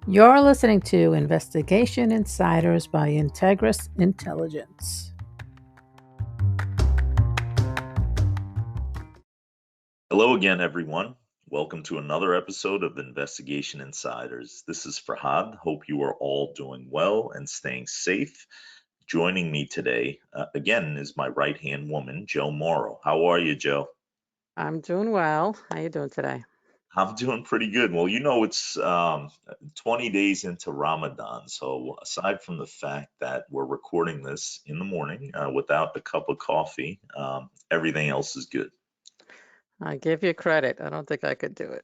You're listening to Investigation Insiders by Integris Intelligence. Hello again, everyone. Welcome to another episode of Investigation Insiders. This is Forhad. Hope you are all doing well and staying safe. Joining me today, again, is my right-hand woman, Jo Morrow. How are you, Jo? I'm doing well. How you doing today? I'm doing pretty good. Well, it's 20 days into Ramadan. So, aside from the fact that we're recording this in the morning without a cup of coffee, everything else is good. I give you credit. I don't think I could do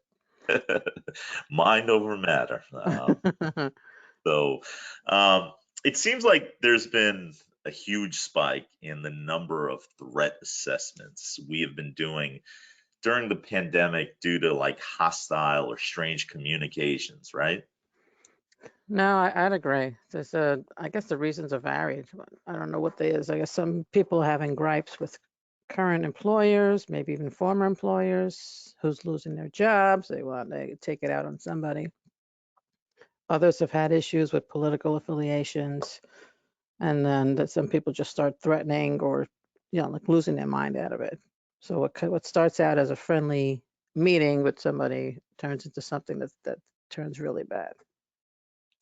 Mind over matter. it. So um, it seems like there's been a huge spike in the number of threat assessments we have been doing during the pandemic due to like hostile or strange communications, right? No, I'd agree. I guess the reasons are varied. I don't know what they is. I guess some people are having gripes with current employers, maybe even former employers who's losing their jobs. They want to take it out on somebody. Others have had issues with political affiliations, and then that some people just start threatening or like losing their mind out of it. So what starts out as a friendly meeting with somebody turns into something that turns really bad.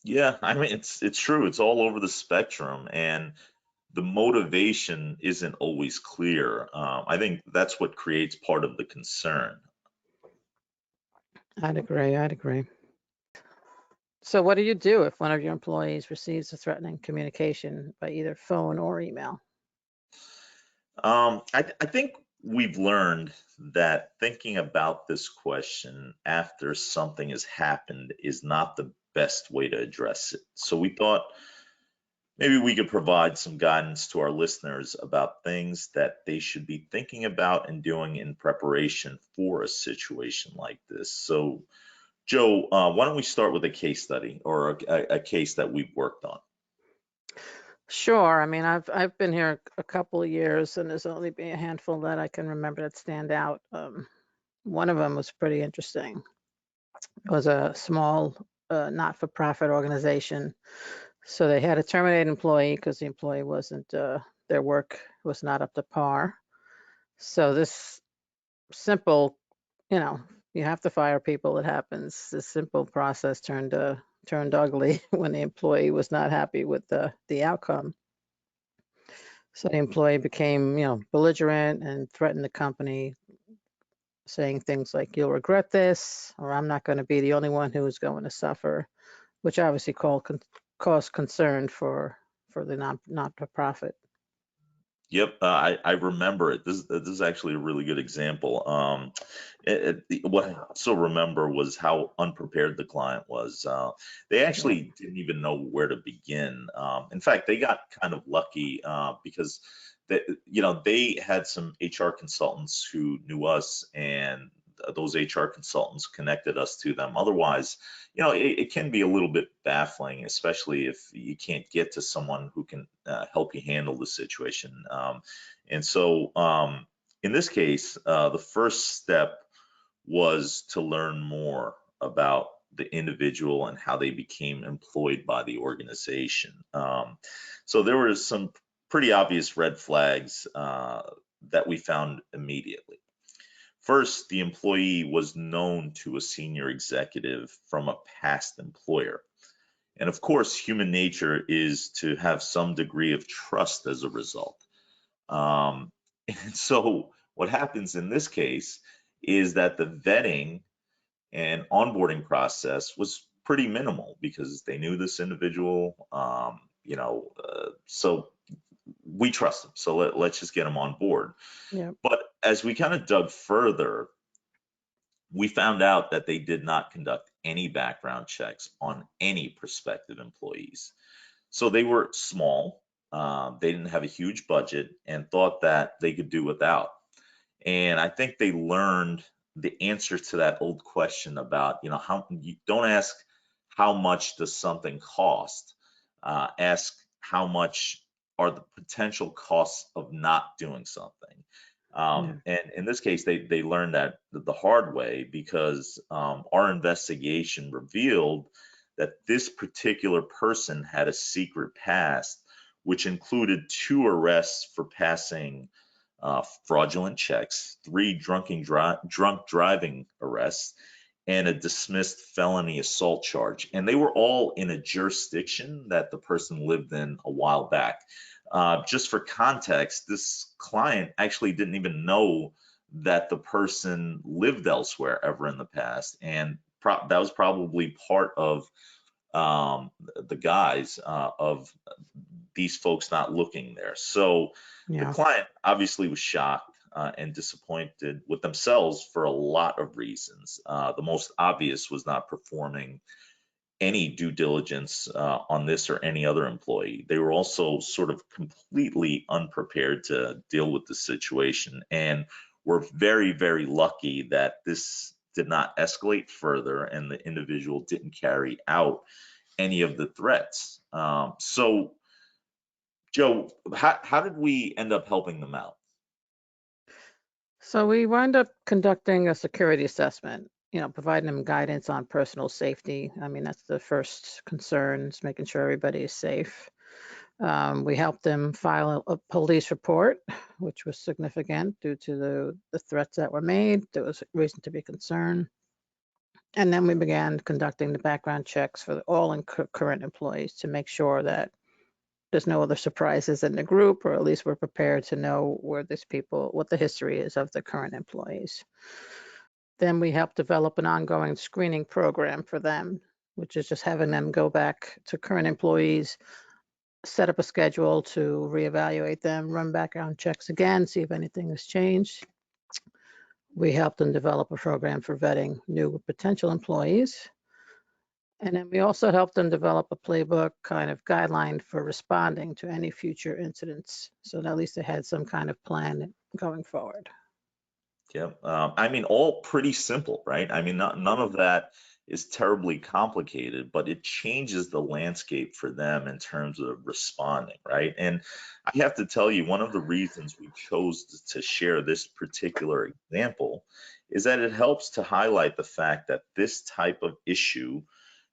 Yeah, I mean it's true. It's all over the spectrum, and the motivation isn't always clear. I think that's what creates part of the concern. I'd agree. So what do you do if one of your employees receives a threatening communication by either phone or email? I think we've learned that thinking about this question after something has happened is not the best way to address it. So we thought maybe we could provide some guidance to our listeners about things that they should be thinking about and doing in preparation for a situation like this. So, Joe, why don't we start with a case study or a case that we've worked on? Sure. I mean, I've been here a couple of years, and there's only been a handful that I can remember that stand out. One of them was pretty interesting. It was a small, not-for-profit organization. So they had to terminate an employee because the employee wasn't, their work was not up to par. So this simple, you know, you have to fire people. It happens. This simple process turned ugly when the employee was not happy with the outcome. So the employee became, belligerent and threatened the company, saying things like, "You'll regret this," or "I'm not going to be the only one who is going to suffer," which obviously caused concern for the not for profit. Yep, I remember it. This is actually a really good example. What I also remember was how unprepared the client was. They Yeah. actually didn't even know where to begin. In fact, they got kind of lucky because they had some HR consultants who knew us, and those HR consultants connected us to them. Otherwise, it can be a little bit baffling, especially if you can't get to someone who can help you handle the situation. And so, in this case, the first step was to learn more about the individual and how they became employed by the organization. So there were some pretty obvious red flags that we found immediately. First, the employee was known to a senior executive from a past employer. And of course, human nature is to have some degree of trust as a result. Um, and so, what happens in this case is that the vetting and onboarding process was pretty minimal because they knew this individual. So we trust them. So let's just get them on board. Yeah. But as we kind of dug further, we found out that they did not conduct any background checks on any prospective employees. So they were small, they didn't have a huge budget, and thought that they could do without. And I think they learned the answer to that old question about, how you don't ask how much does something cost, ask how much are the potential costs of not doing something. Yeah. And in this case, they learned that the hard way because our investigation revealed that this particular person had a secret past, which included 2 arrests for passing fraudulent checks, 3 drunk driving arrests, and a dismissed felony assault charge. And they were all in a jurisdiction that the person lived in a while back. Just for context, this client actually didn't even know that the person lived elsewhere ever in the past. And that was probably part of the guise of these folks not looking there. So the Yeah. client obviously was shocked and disappointed with themselves for a lot of reasons. The most obvious was not performing any due diligence on this or any other employee. They were also sort of completely unprepared to deal with the situation, and were very, very lucky that this did not escalate further and the individual didn't carry out any of the threats. So, Joe, how did we end up helping them out? So we wound up conducting a security assessment, providing them guidance on personal safety. I mean, that's the first concerns, making sure everybody is safe. We helped them file a police report, which was significant due to the threats that were made. There was reason to be concerned. And then we began conducting the background checks for all current employees to make sure that there's no other surprises in the group, or at least we're prepared to know where these people, what the history is of the current employees. Then we help develop an ongoing screening program for them, which is just having them go back to current employees, set up a schedule to reevaluate them, run background checks again, see if anything has changed. We help them develop a program for vetting new potential employees. And then we also help them develop a playbook kind of guideline for responding to any future incidents. So that at least they had some kind of plan going forward. Yeah, I mean, all pretty simple, right? I mean, none of that is terribly complicated, but it changes the landscape for them in terms of responding, right? And I have to tell you, one of the reasons we chose to share this particular example is that it helps to highlight the fact that this type of issue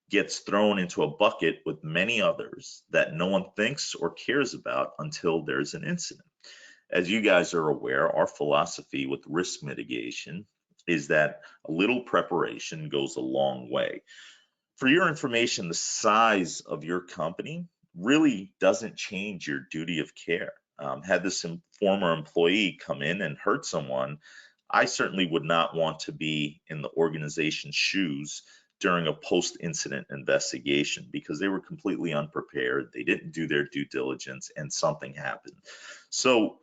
gets thrown into a bucket with many others that no one thinks or cares about until there's an incident. As you guys are aware, our philosophy with risk mitigation is that a little preparation goes a long way. For your information, the size of your company really doesn't change your duty of care. Had this former employee come in and hurt someone, I certainly would not want to be in the organization's shoes during a post incident investigation because they were completely unprepared. They didn't do their due diligence and something happened. So,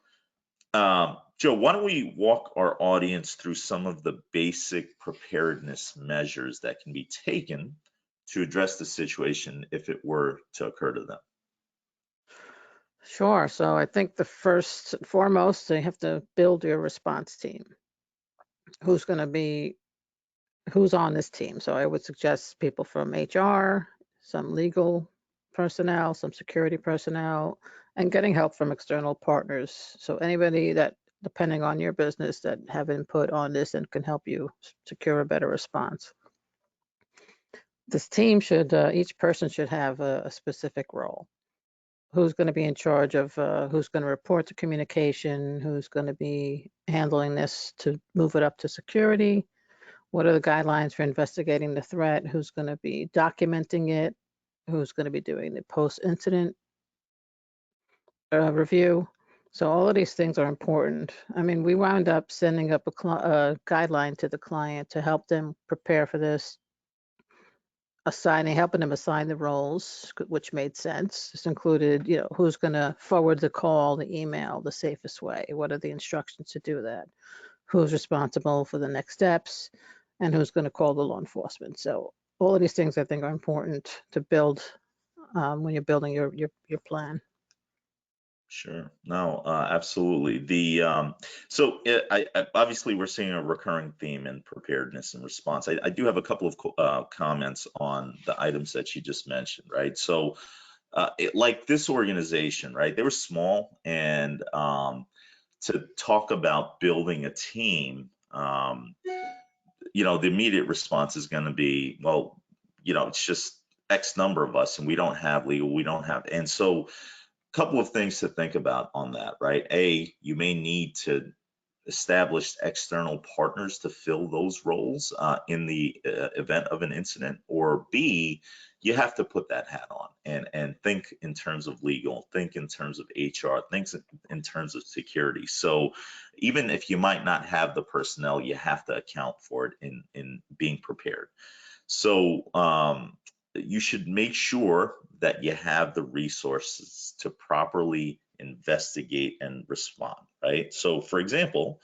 Joe, why don't we walk our audience through some of the basic preparedness measures that can be taken to address the situation if it were to occur to them? Sure. So I think the first and foremost, you have to build your response team. Who's going to be who's on this team? So I would suggest people from HR, some legal personnel, some security personnel, and getting help from external partners. So anybody that, depending on your business, that have input on this and can help you secure a better response. This team should, each person should have a specific role. Who's going to be in charge of who's going to report to communication, who's going to be handling this to move it up to security, what are the guidelines for investigating the threat, who's going to be documenting it, who's going to be doing the post-incident review. So all of these things are important. I mean, we wound up sending up a guideline to the client to help them prepare for this, helping them assign the roles, which made sense. This included, who's going to forward the call, the email, the safest way. What are the instructions to do that? Who's responsible for the next steps, and who's going to call the law enforcement. So all of these things I think are important to build when you're building your plan. Sure. No, absolutely. Obviously we're seeing a recurring theme in preparedness and response. I do have a couple of comments on the items that you just mentioned, right? So, like this organization, right? They were small, and to talk about building a team, the immediate response is going to be, well, it's just X number of us and we don't have legal, we don't have, and so couple of things to think about on that, right? A, you may need to establish external partners to fill those roles in the event of an incident, or B, you have to put that hat on and think in terms of legal, think in terms of HR, think in terms of security. So even if you might not have the personnel, you have to account for it in being prepared. So you should make sure that you have the resources to properly investigate and respond, right? So, for example,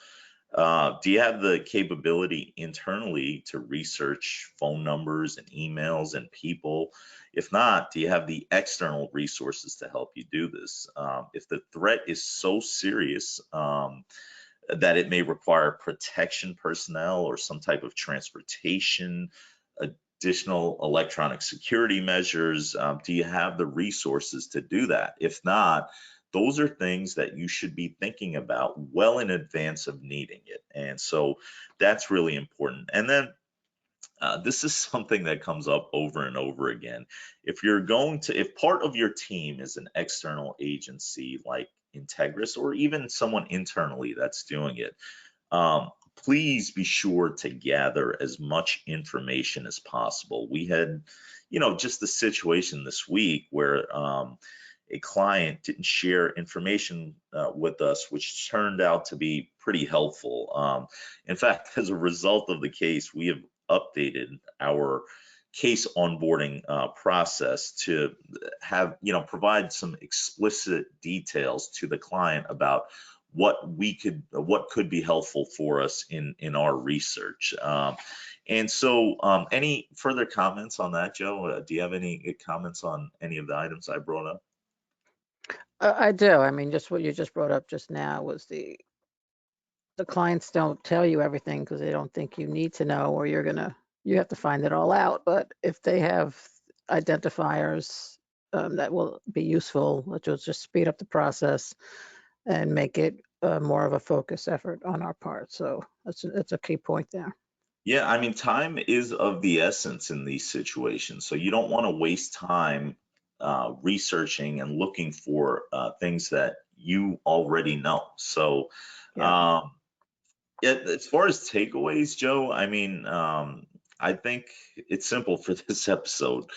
do you have the capability internally to research phone numbers and emails and people? If not, do you have the external resources to help you do this? If the threat is so serious, that it may require protection personnel or some type of transportation, additional electronic security measures. Do you have the resources to do that? If not, those are things that you should be thinking about well in advance of needing it. And so that's really important. And then this is something that comes up over and over again. If part of your team is an external agency like Integris or even someone internally that's doing it, um, please be sure to gather as much information as possible. We had, just the situation this week where a client didn't share information with us, which turned out to be pretty helpful. In fact, as a result of the case, we have updated our case onboarding process to provide some explicit details to the client about what could be helpful for us in our research. And so, any further comments on that, Joe? Do you have any comments on any of the items I brought up? I do. I mean, just what you just brought up just now was the clients don't tell you everything because they don't think you need to know, or you have to find it all out. But if they have identifiers that will be useful, which will just speed up the process and make it more of a focus effort on our part. So that's a key point there. Yeah, I mean, time is of the essence in these situations. So you don't want to waste time researching and looking for things that you already know. So, Yeah. um, yeah, as far as takeaways, Joe, I mean, I think it's simple for this episode.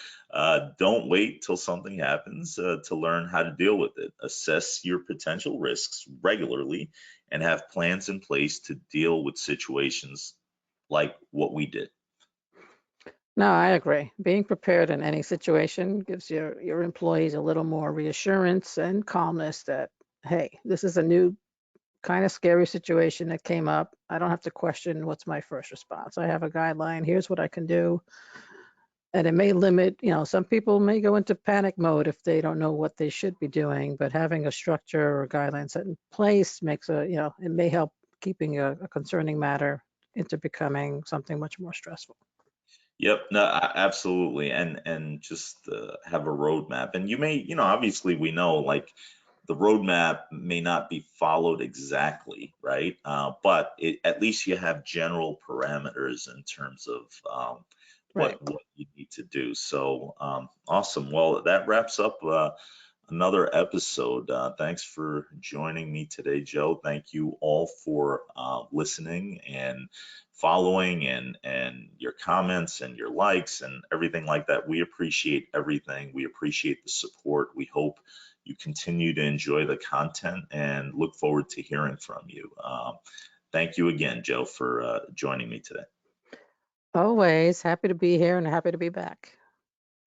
Don't wait till something happens to learn how to deal with it. Assess your potential risks regularly and have plans in place to deal with situations like what we did. No, I agree. Being prepared in any situation gives your employees a little more reassurance and calmness that, hey, this is a new kind of scary situation that came up. I don't have to question what's my first response. I have a guideline. Here's what I can do. And it may limit, some people may go into panic mode if they don't know what they should be doing, but having a structure or guideline set in place it may help keeping a concerning matter into becoming something much more stressful. Yep, no, absolutely, and just have a roadmap. And obviously, we know like the roadmap may not be followed exactly, right? But at least you have general parameters in terms of Right. what you need to do. So awesome. Well, that wraps up another episode. Thanks for joining me today, Joe. Thank you all for listening and following and your comments and your likes and everything like that. We appreciate everything. We appreciate the support. We hope you continue to enjoy the content and look forward to hearing from you. Thank you again, Joe, for joining me today. Always happy to be here and happy to be back.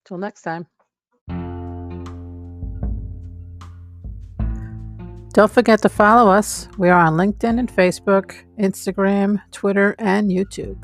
Till next time. Don't forget to follow us. We are on LinkedIn and Facebook, Instagram, Twitter, and YouTube.